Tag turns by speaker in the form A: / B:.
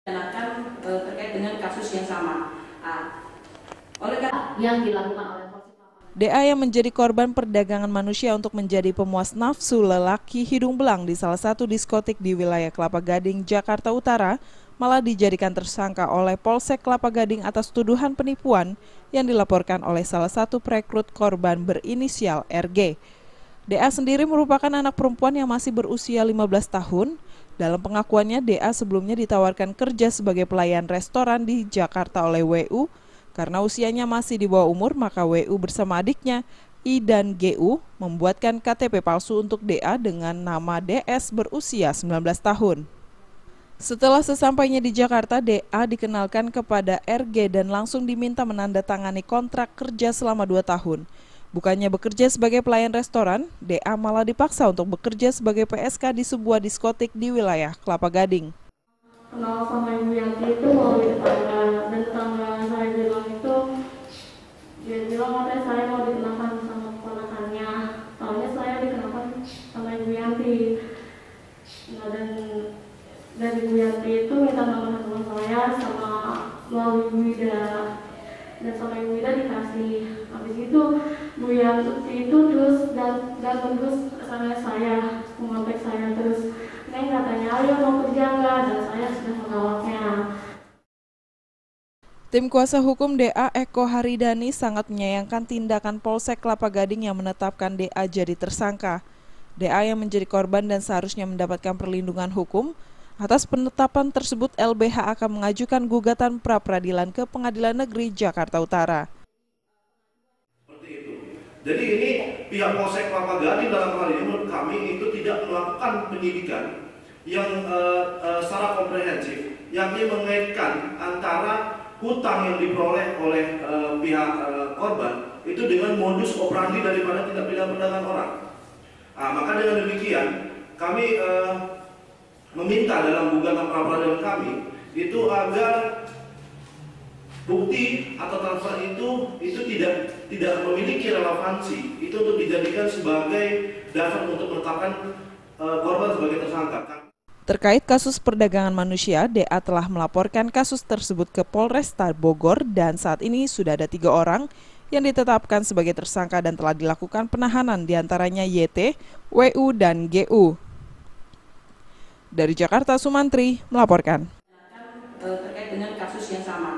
A: Terkait dengan kasus yang sama. Oleh
B: yang dilakukan oleh
C: DA yang menjadi korban perdagangan manusia untuk menjadi pemuas nafsu lelaki hidung belang di salah satu diskotik di wilayah Kelapa Gading, Jakarta Utara, malah dijadikan tersangka oleh Polsek Kelapa Gading atas tuduhan penipuan yang dilaporkan oleh salah satu perekrut korban berinisial RG. DA sendiri merupakan anak perempuan yang masih berusia 15 tahun. Dalam pengakuannya, DA sebelumnya ditawarkan kerja sebagai pelayan restoran di Jakarta oleh WU. Karena usianya masih di bawah umur, maka WU bersama adiknya, I dan GU, membuatkan KTP palsu untuk DA dengan nama DS berusia 19 tahun. Setelah sesampainya di Jakarta, DA dikenalkan kepada RG dan langsung diminta menandatangani kontrak kerja selama 2 tahun. Bukannya bekerja sebagai pelayan restoran, DA malah dipaksa untuk bekerja sebagai PSK di sebuah diskotik di wilayah Kelapa Gading.
B: Kenal sama Ibu Yanti itu melalui tetangga, dan tetangga saya bilang itu, dia bilang katanya saya mau dikenakan sama keponakannya, soalnya saya dikenakan sama Ibu Yanti. Nah, dan Ibu Yanti itu minta nomor handphone saya sama melalui Ibu Ida, dan sama Ibu Ida dikasih. Habis itu Bu Yanti itu terus dan terus saya mengontak saya terus, Neng katanya ayo mau kerja nggak, dan saya sudah menolaknya.
C: Tim kuasa hukum DA Eko Haridani sangat menyayangkan tindakan Polsek Kelapa Gading yang menetapkan DA jadi tersangka. DA yang menjadi korban dan seharusnya mendapatkan perlindungan hukum. Atas penetapan tersebut, LBH akan mengajukan gugatan pra-peradilan ke Pengadilan Negeri Jakarta Utara.
D: Jadi ini pihak Polsek Kelapa Gading dalam hal ini menurut kami itu tidak melakukan penyidikan yang secara komprehensif, yakni mengaitkan antara hutang yang diperoleh oleh pihak korban itu dengan modus operandi daripada tindak pidana perdagangan orang. Maka dengan demikian kami meminta dalam gugatan pra-peradilan kami itu agar bukti atau transfer itu tidak memiliki relevansi itu untuk dijadikan sebagai dasar untuk menetapkan korban sebagai tersangka.
C: Terkait kasus perdagangan manusia, DA telah melaporkan kasus tersebut ke Polresta Bogor dan saat ini sudah ada 3 orang yang ditetapkan sebagai tersangka dan telah dilakukan penahanan diantaranya YT, WU, dan GU. Dari Jakarta, Sumantri melaporkan.
A: Terkait dengan kasus yang sama.